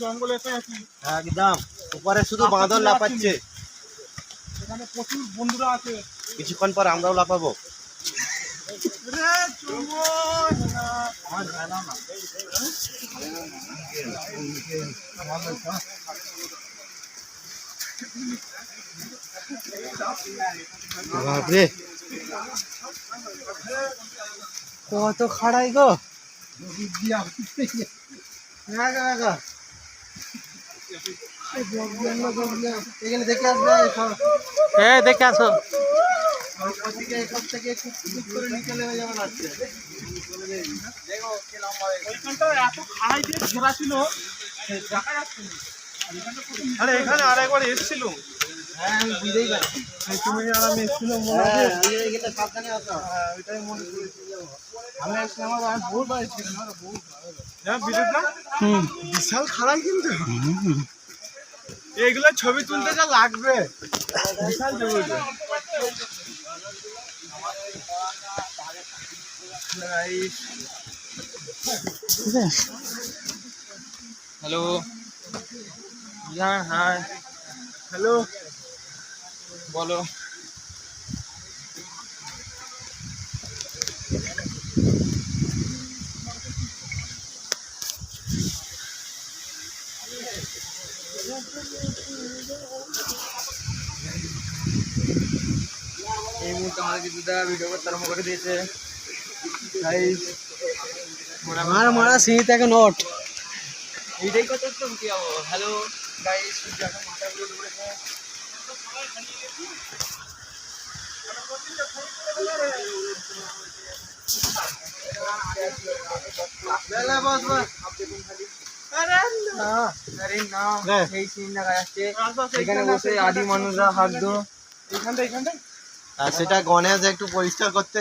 জঙ্গলে একদম উপরে শুধু বাঁদর লাফাচ্ছে। এখানে প্রচুর বন্ধুরা আছে। কিছুক্ষণ পর আমরাও লাফাবো। বাপরে কত খাড়াই গো। এখানে দেখে আসবে, দেখে আসো। আরে এখানে আরেকবার এসেছিল। হ্যাঁ আমি বুঝতেই পারছি। তুমি আর আমি এসেছিলাম মনে হ্যাঁ, আছে? এখানে সাবধানে আসো। ওইটাই মনে করেছি। আমি আসলাম, আমার বহুত বার ছিলাম। হ্যাঁ বিদ্যুৎ না বিশাল খাড়াই কিন্তু। এইগুলো ছবি তুলতে যা লাগবে বিশাল জবরদস্ত। হ্যালো হাই হ্যালো বলো। এই মুহূর্তে আমাদের কিছু ভিডিও করতে আরম্ভ করে দিয়েছে। আমার মারা সিঁড়িতে এখন নোট। এইটাই কথা তো কি হ্যালো গাইস, এখন মাথাগুলো ডুবেছে। এই সিন দেখা যাচ্ছে এখানে বসে আদি মানুষরা হাঁটতো। এইখানটা আর সেটা গণেশ একটু পরিষ্কার করতে